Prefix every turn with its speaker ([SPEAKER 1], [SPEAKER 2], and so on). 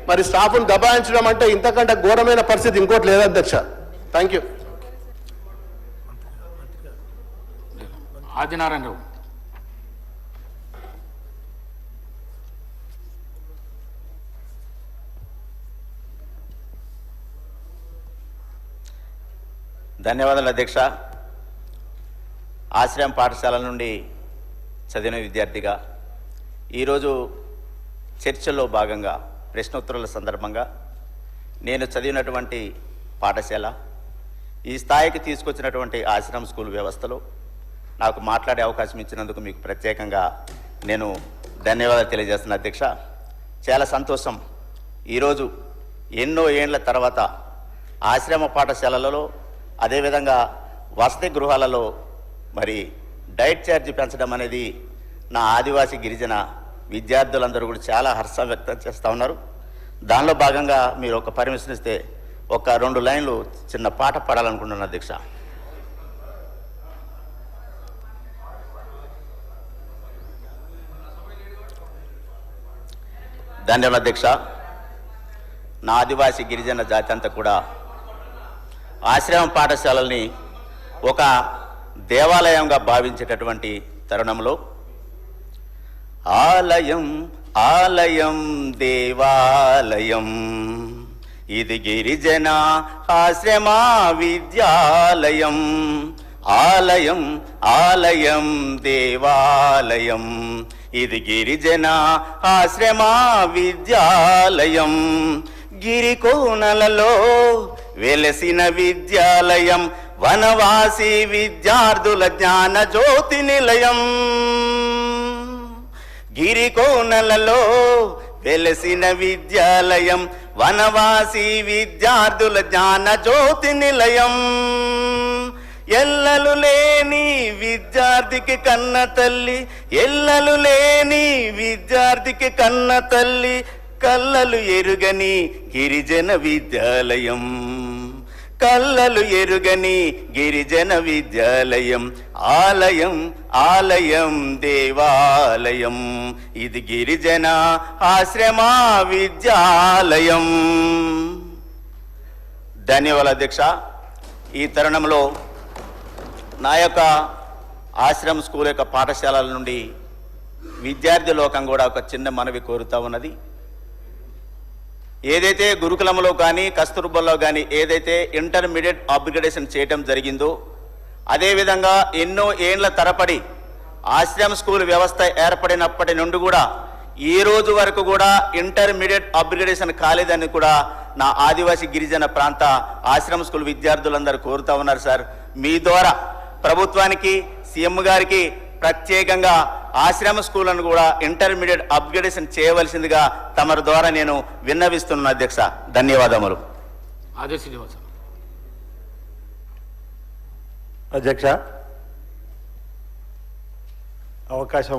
[SPEAKER 1] మరి స్టాఫ్ను దబాయించడం అంటే ఇంతకంటే ఘోరమైన పరిస్థితి ఇంకోటి లేదు అధ్యక్ష. Thank you.
[SPEAKER 2] ఆదినారాయణరావు.
[SPEAKER 3] ధన్యవాదాలు అధ్యక్ష. ఆశ్రయం పాఠశాల నుండి చదివిన విద్యార్థిగా ఈరోజు చర్చల్లో భాగంగా ప్రశ్నోత్తరాల సందర్భంగా నేను చదివినటువంటి పాఠశాల ఈ స్థాయికి తీసుకొచ్చినటువంటి ఆశ్రమ స్కూల్ వ్యవస్థలో నాకు మాట్లాడే అవకాశం ఇచ్చినందుకు మీకు ప్రత్యేకంగా నేను ధన్యవాదాలు తెలియజేస్తున్నా అధ్యక్ష. చాలా సంతోషం. ఈరోజు ఎన్నో ఏండ్ల తర్వాత ఆశ్రమ పాఠశాలలలో అదేవిధంగా వసతి గృహాలలో మరి డైట్ ఛార్జీ పెంచడం అనేది నా ఆదివాసీ గిరిజన విద్యార్థులందరూ కూడా చాలా హర్షం వ్యక్తం చేస్తూ ఉన్నారు. దానిలో భాగంగా మీరు ఒక పర్మిషన్ ఇస్తే ఒక 2 లైన్లు చిన్న పాట పాడాలనుకుంటున్నాను అధ్యక్ష. ధన్యవాదాలు అధ్యక్ష. నా ఆదివాసీ గిరిజన జాతి అంతా కూడా ఆశ్రమ పాఠశాలల్ని ఒక దేవాలయంగా భావించేటటువంటి తరుణంలో ఆలయం ఆలయం దేవాలయం ఇది గిరిజన ఆశ్రమ విద్యాలయం. ఆలయం ఆలయం దేవాలయం ఇది గిరిజన ఆశ్రమ విద్యాలయం. గిరికోనలలో వెలసిన విద్యాలయం వనవాసి విద్యార్థుల జ్ఞాన జ్యోతి నిలయం. గిరికోనలలో వెలసిన విద్యాలయం వనవాసి విద్యార్థుల జ్ఞాన జ్యోతి నిలయం. ఎల్లలు లేని విద్యార్థికి కన్న తల్లి, ఎల్లలు లేని విద్యార్థికి కన్న తల్లి, కల్లలు ఎరుగని గిరిజన విద్యాలయం. కల్లలు ఎరుగని గిరిజన విద్యాలయం. ఆలయం ఆలయం దేవాలయం ఇది గిరిజన ఆశ్రమ విద్యాలయం. ధన్యవాదాలు అధ్యక్ష. ఈ తరుణంలో నా యొక్క ఆశ్రమ స్కూల్ యొక్క పాఠశాలల నుండి విద్యార్థి లోకం కూడా ఒక చిన్న మనవి కోరుతా ఉన్నది. ఏదైతే గురుకులంలో కానీ కస్తూర్బాలో కానీ ఏదైతే ఇంటర్మీడియట్ అప్గ్రేడేషన్ చేయడం జరిగిందో అదేవిధంగా ఎన్నో ఏండ్ల తరబడి ఆశ్రమ స్కూల్ వ్యవస్థ ఏర్పడినప్పటి నుండి కూడా ఈ రోజు వరకు కూడా ఇంటర్మీడియట్ అప్గ్రేడేషన్ కాలేదని కూడా నా ఆదివాసీ గిరిజన ప్రాంత ఆశ్రమ స్కూల్ విద్యార్థులందరూ కోరుతా ఉన్నారు. సార్, మీ ద్వారా ప్రభుత్వానికి సీఎం గారికి ప్రత్యేకంగా ఆశ్రమ స్కూళ్లను కూడా ఇంటర్మీడియట్ అప్గ్రేడేషన్ చేయవలసిందిగా తమరి ద్వారా నేను విన్నవిస్తున్నాను అధ్యక్ష. ధన్యవాదములు.
[SPEAKER 4] అధ్యక్ష, అవకాశం